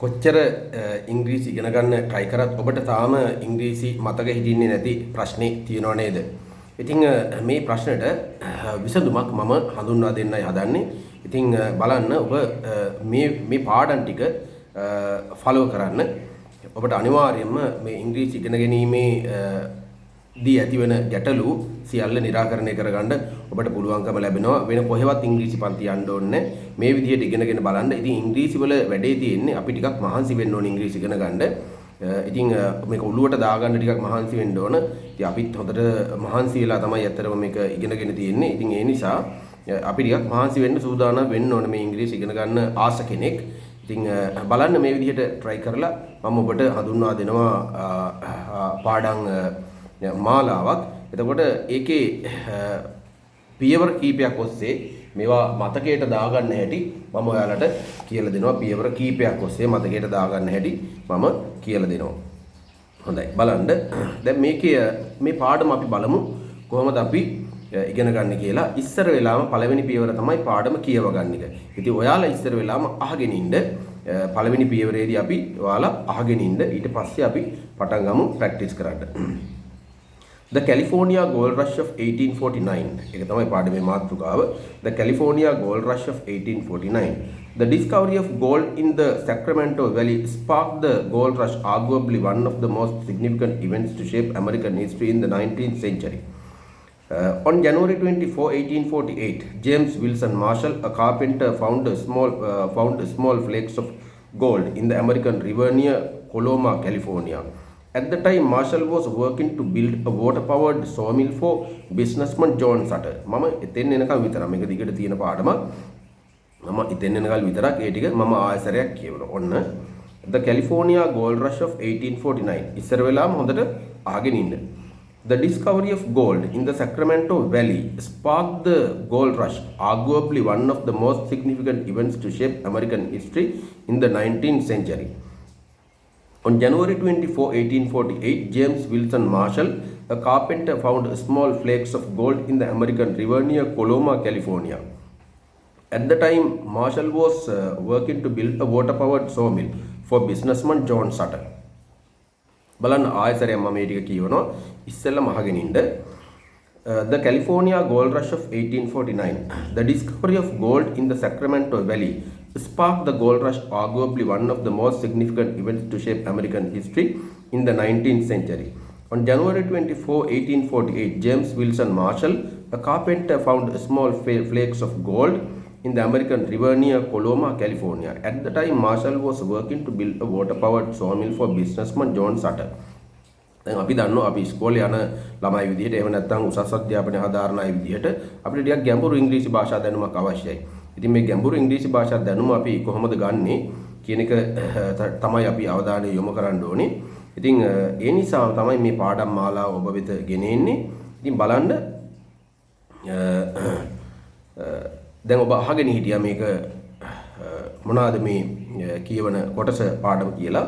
කොච්චර ඉංග්‍රීසි ඉගෙන ගන්න try කරත් ඔබට තාම ඉංග්‍රීසි මතක හිටින්නේ නැති ප්‍රශ්නේ තියෙනව නේද? ඉතින් මේ ප්‍රශ්නෙට විසඳුමක් මම හඳුන්වා දෙන්නයි හදන්නේ. ඉතින් බලන්න ඔබ මේ පාඩම් ටික follow කරන්න. ඔබට අනිවාර්යයෙන්ම මේ ඉංග්‍රීසි ඉගෙන ගැනීමේ දී ඇතිවන ගැටලු සියල්ල निराකරණය කරගන්න ඔබට පුළුවන්කම ලැබෙනවා. වෙන කොහෙවත් ඉංග්‍රීසි පන්ති යන්න ඕනේ මේ විදිහට ඉගෙනගෙන බලන්න. ඉතින් ඉංග්‍රීසි වල වැඩේ තියෙන්නේ අපි ටිකක් මහන්සි වෙන්න ඕනේ ඉංග්‍රීසි ඉගෙන ගන්න. ඉතින් මේක ඔළුවට දාගන්න ටිකක් මහන්සි වෙන්න ඕන. ඉතින් අපිත් හොඳට මහන්සි වෙලා තමයි ඇත්තටම මේක ඉගෙනගෙන තියෙන්නේ. ඉතින් ඒ නිසා අපි ටිකක් මහන්සි වෙන්න සූදානම් වෙන්න ඕනේ මේ ඉංග්‍රීසි ඉගෙන ගන්න ආස කෙනෙක්. ඉතින් බලන්න මේ විදිහට try කරලා මම ඔබට හඳුන්වා දෙනවා පාඩම් මාලාවක්. එතකොට ඒකේ පියවර කීපයක් ඔස්සේ මේවා මතකයට දාගන්න හැටි මම ඔයාලට කියලා දෙනවා. පියවර කීපයක් ඔස්සේ මතකයට දාගන්න හැටි මම කියලා දෙනවා. හොඳයි බලන්න. දැන් මේ පාඩම අපි බලමු කොහොමද අපි ඉගෙන ගන්න කියලා. ඉස්සර වෙලාම පළවෙනි පියවර තමයි පාඩම කියව ගන්න එක. ඉතින් ඔයාලා ඉස්සර වෙලාම අහගෙන ඉන්න පළවෙනි පියවරේදී අපි ඔයාලා අහගෙන ඉන්න. ඊට පස්සේ අපි පටන් ගමු ප්‍රැක්ටිස් කරන්න. The California Gold Rush of 1849. ඒක තමයි පාඩමේ මාතෘකාව. The California Gold Rush of 1849. The discovery of gold in the Sacramento Valley sparked the gold rush, arguably one of the most significant events to shape American history in the 19th century. On January 24, 1848, James Wilson Marshall, a carpenter, found small flakes of gold in the American river near Coloma, California. At the time, Marshall was working to build a water-powered sawmill for businessman John Sutter. මම එතෙන් එනකල් විතරක් මේක දිගට තියෙන පාඩම. මම එතෙන් එනකල් විතරක් ඒ ටික මම ආයසරයක් කියවනවා. ඔන්න The California Gold Rush of 1849. ඉස්සර වෙලාම හොඳට අහගෙන ඉන්න. The discovery of gold in the Sacramento Valley sparked the gold rush, arguably one of the most significant events to shape American history in the 19th century. On January 24, 1848, James Wilson Marshall, a carpenter, found small flakes of gold in the American river near Coloma, California. At the time, Marshall was working to build a water-powered sawmill for businessman John Sutter. බලන්න ආයතරයක් මම මේ ටික කියවනවා. ඉස්සෙල්ලම අහගෙන ඉන්න. The California Gold Rush of 1849. The discovery of gold in the Sacramento Valley sparked the gold rush, arguably one of the most significant events to shape American history in the 19th century. On January 24, 1848, James Wilson Marshall, a carpenter, found small flakes of gold in the American river near Coloma, California. At the time, Marshall was working to build a water-powered sawmill for businessman John Sutter. දැන් අපි දන්නවා අපි ඉස්කෝලේ යන ළමයි විදිහට එහෙම නැත්නම් උසස් අධ්‍යාපනය හදාරන අය විදිහට අපිට ටිකක් ගැඹුරු ඉංග්‍රීසි භාෂා දැනුමක් අවශ්‍යයි. ඉතින් මේ ගැඹුරු ඉංග්‍රීසි භාෂා දැනුම අපි කොහොමද ගන්නෙ කියන එක තමයි අපි අවධානය යොමු කරන්න ඕනේ. ඉතින් ඒ නිසා තමයි මේ පාඩම් මාලාව ඔබ වෙත ගෙනෙන්නේ. ඉතින් බලන්න දැන් ඔබ අහගෙන හිටියා මේක මොනවාද මේ කියවන කොටස පාඩම කියලා.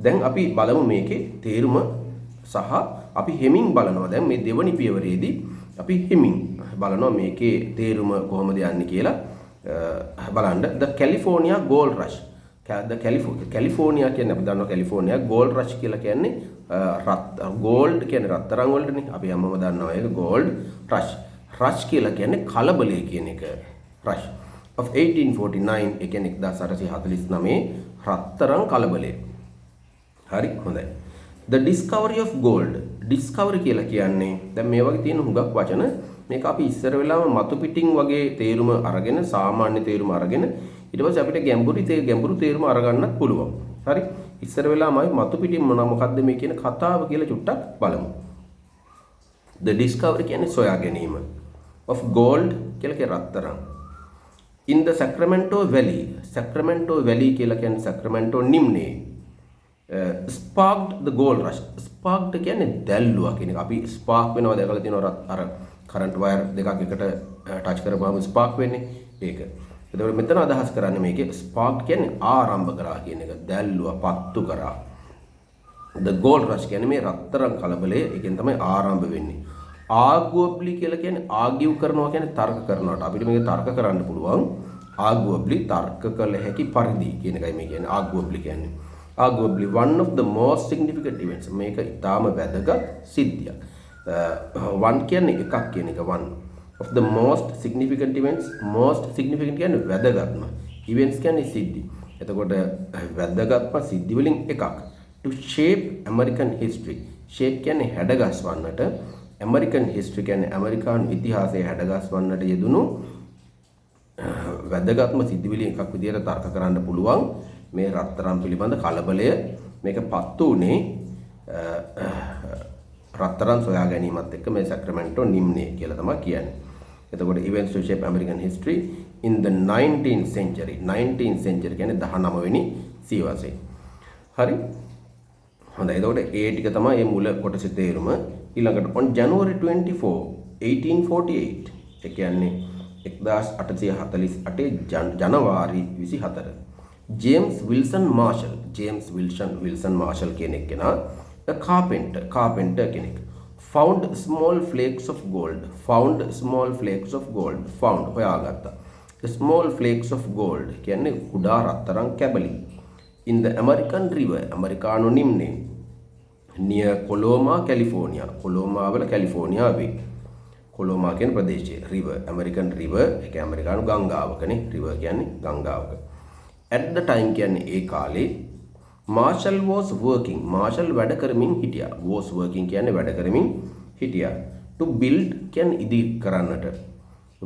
දැන් අපි බලමු මේකේ තේරුම සහ අපි හෙමින් බලනවා. දැන් මේ දෙවනි පියවරේදී අපි හෙමින් බලනවා මේකේ තේරුම කොහොමද යන්නේ කියලා. බලන්න The California Gold Rush. California කියන්නේ අපි දන්නවා California Gold Rush කියලා කියන්නේ gold කියන්නේ රත්තරන් වලටනේ. අපි හැමෝම දන්නවා ඒක gold rush. rush කියලා කියන්නේ කලබලය කියන එක. rush of 1849 ඒ කියන්නේ 1849 රත්තරන් කලබලය. හරි හොඳයි. The discovery of gold. discovery කියලා කියන්නේ දැන් මේ වගේ තියෙන හුඟක් වචන මේක අපි ඉස්සර වෙලාම මතු පිටින් වගේ තේරුම අරගෙන සාමාන්‍ය තේරුම අරගෙන ඊට පස්සේ අපිට ගැඹුරු තේරුම අරගන්නත් පුළුවන්. හරි. ඉස්සර වෙලාම අපි මතු පිටින් මොකක්ද මේ කියන කතාව කියලා චුට්ටක් බලමු. The discovery කියන්නේ සොයා ගැනීම. of gold කියලා කියන රත්තරන්. in the Sacramento Valley. Sacramento Valley කියලා කියන්නේ Sacramento නිම්නයේ. Sparked the gold rush. Sparked කියන්නේ දැල්ලුවා කියන එක. අපි spark වෙනවා දැකලා තියෙනවා අර current wire දෙකක් එකට touch කරපුවාම spark වෙන්නේ ඒක. එතකොට මෙතන අදහස් කරන්නේ මේකේ spark කියන්නේ ආරම්භ කරා කියන එක. දැල්ලුවා පත්තු කරා. The gold rush කියන්නේ මේ රත්තරන් කලබලය. ඒකෙන් තමයි ආරම්භ වෙන්නේ. Arguably කියලා කියන්නේ argue කරනවා කියන්නේ තර්ක කරනවාට. අපිට මේක තර්ක කරන්න පුළුවන්. arguably තර්ක කළ හැකි පරිදි කියන එකයි මේ කියන්නේ arguably කියන්නේ. Arguably one of the most significant events. මේක ඊටාම වැදගත් සිද්ධියක්. one කියන්නේ එකක් කියන එක one of the most significant events. most significant කියන්නේ වැදගත්ම. events කියන්නේ සිද්ධි. එතකොට වැදගත්ම සිද්ධි වලින් එකක්. To shape American history. shape කියන්නේ හැඩගස්වන්නට. American history කියන්නේ ඇමරිකානු ඉතිහාසය හැඩගස්වන්නට යෙදුණු වැදගත්ම සිද්ධි වලින් එකක් විදියට තර්ක කරන්න පුළුවන් මේ රත්තරන් පිළිබඳ කලබලය. මේක පත්තු උනේ රත්තරන් සොයා ගැනීමත් එක්ක මේ සැක්‍රමෙන්ටෝ නිම්නය කියලා තමයි කියන්නේ. එතකොට events to shape American history in the 19th century. 19th century කියන්නේ 19 වෙනි සියවසේ. හරි. හොඳයි. එතකොට ඒ ටික තමයි මේ මුල කොටසේ තේරුම. ඊළඟට on January 24, 1848. ඒ කියන්නේ 1848 ජනවාරි 24. James Wilson Marshall කෙනෙක් කෙනා a carpenter කෙනෙක් found small flakes of gold. හොයාගත්තා. small flakes of gold කියන්නේ කුඩා රත්තරන් කැබලි in the American river. ඇමරිකානු නිම්නයේ near Coloma, California. කොලෝමා වල කැලිෆෝනියාවේ. කොලෝමා කියන ප්‍රදේශයේ river, American river ඒක ඇමරිකානු ගංගාවකනේ. river කියන්නේ ගංගාවක. At the time කියන්නේ ඒ කාලේ Marshall was working. Marshall වැඩ කරමින් හිටියා. was working කියන්නේ වැඩ කරමින් හිටියා. To build කියන්නේ ඉදිරි කරන්නට.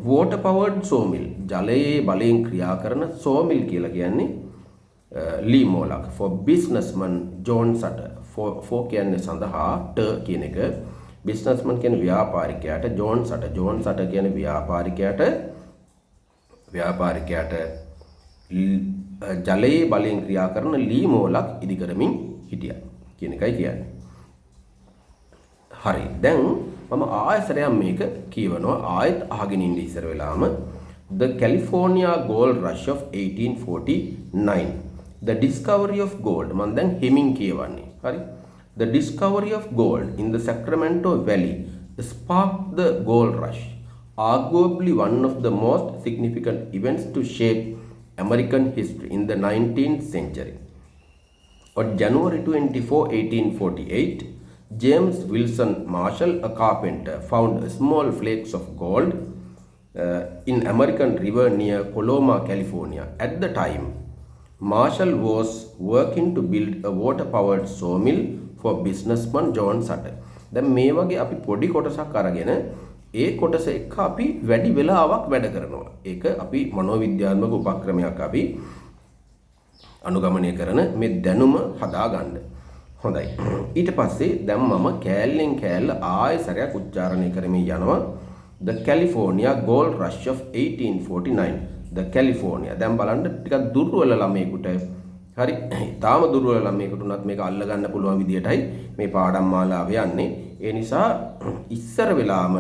water powered sawmill. ජලයේ බලයෙන් ක්‍රියා කරන sawmill කියලා කියන්නේ lee molak for businessman John Sutter. for කියන්නේ සඳහා t කියන එක businessman කියන්නේ ව්‍යාපාරිකයාට John Sutter කියන්නේ ව්‍යාපාරිකයාට ජලයේ බලයෙන් ක්‍රියා කරන ලී මෝලක් ඉදි කරමින් හිටියා කියන එකයි කියන්නේ. හරි. දැන් මම ආයසරයක් මේක කියවනවා. ආයෙත් අහගෙන ඉන්න ඉස්සර වෙලාම the California gold rush of 1849. the discovery of gold මම දැන් හෙමින් කියවන්නේ. හරි. the discovery of gold in the Sacramento Valley sparked the gold rush. Arguably one of the most significant events to shape American history in the 19th century. On January 24, 1848, James Wilson Marshall, a carpenter, found small flakes of gold in American river near Coloma, California. At the time, Marshall was working to build a water-powered sawmill for businessman John Sutter. දැන් මේ වගේ අපි පොඩි කොටසක් අරගෙන ඒ කොටස එක්ක අපි වැඩි වෙලාවක් වැඩ කරනවා. ඒක අපි මනෝවිද්‍යාත්මක උපක්‍රමයක් අපි අනුගමනය කරන මේ දැනුම හදාගන්න. හොඳයි. ඊට පස්සේ දැන් මම කෑල්ලෙන් කෑල්ල ආයෙ සැරයක් උච්චාරණය කරමින් යනවා. The California Gold Rush of 1849. The California. දැන් බලන්න ටිකක් දුර්වල ළමයෙකුට හරි. තාම දුර්වල ළමයෙකුට උනත් මේක අල්ල ගන්න පුළුවන් විදියටයි මේ පාඩම් මාලාව යන්නේ. ඒ නිසා ඉස්සර වෙලාම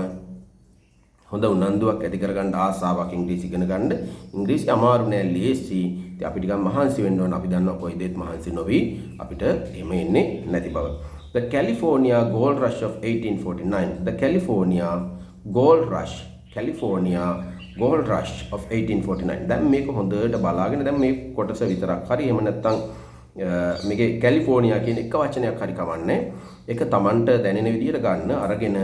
හොඳ උනන්දුවක් ඇති කරගන්න ආසාවක් ඉංග්‍රීසි ඉගෙන ගන්න. ඉංග්‍රීසි අමාරු නෑ, ලේසි. ඉතින් අපි ටිකක් මහන්සි වෙන්න ඕන. අපි දන්නවා කොයි දෙයක් මහන්සි නොවි අපිට එහෙම එන්නේ නැති බව. The California Gold Rush of 1849. The California Gold Rush of 1849. දැන් මේක හොඳට බලාගෙන දැන් මේ කොටස විතරක් හරි එහෙම නැත්නම් මේකේ කැලිෆෝනියා කියන එක වචනයක් හරි කවන්නේ. ඒක Tamanට දැනෙන විදිහට ගන්න අරගෙන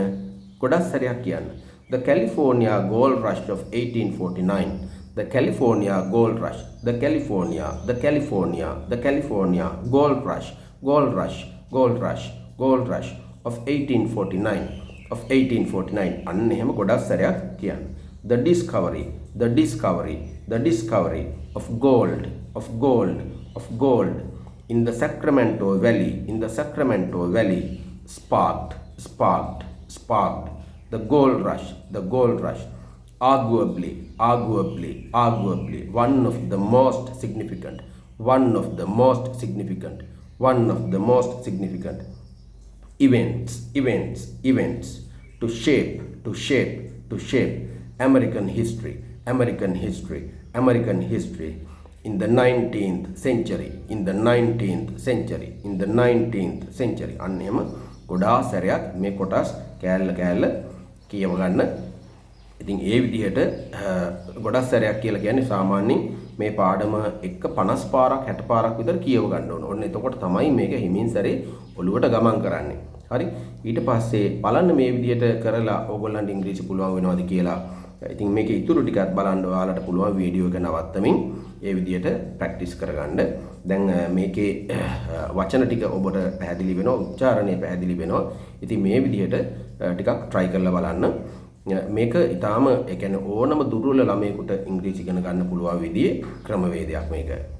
ගොඩක් සැරයක් කියන්න. The California Gold Rush of 1849. The California Gold Rush. The California Gold Rush of 1849. අන්න එහෙම ගොඩක් සැරයක් කියන්න. The discovery of gold in the Sacramento Valley sparked the gold rush. Arguably one of the most significant events to shape American history in the 19th century. අන්න එහෙම ගොඩාක් සැරයක් මේ කොටස් කෑල්ල කියව ගන්න ඉතින් ඒ විදිහට ගොඩක් සැරයක් කියලා කියන්නේ සාමාන්‍යයෙන් මේ පාඩම එක්ක 50 පාරක් 60 පාරක් විතර කියව ගන්න ඕන. ඔන්න එතකොට තමයි මේක හිමින් සැරේ ඔළුවට ගමන් කරන්නේ. හරි. ඊට පස්සේ බලන්න මේ විදිහට කරලා ඕගොල්ලන්ට ඉංග්‍රීසි පුළුවන් වෙනවද කියලා. ඉතින් මේකේ ඉතුරු ටිකත් බලන්න ඔයාලට පුළුවන් වීඩියෝ එක නවත්තමින් ඒ විදිහට ප්‍රැක්ටිස් කරගන්න. දැන් මේකේ වචන ටික ඔබට පැහැදිලි වෙනවා, උච්චාරණය පැහැදිලි වෙනවා. ඉතින් මේ විදිහට ටිකක් try කරලා බලන්න. මේක ඊටාම ඒ කියන්නේ ඕනම දුර්වල ළමයෙකුට ඉංග්‍රීසි ඉගෙන ගන්න පුළුවන් විදිහේ ක්‍රමවේදයක් මේක.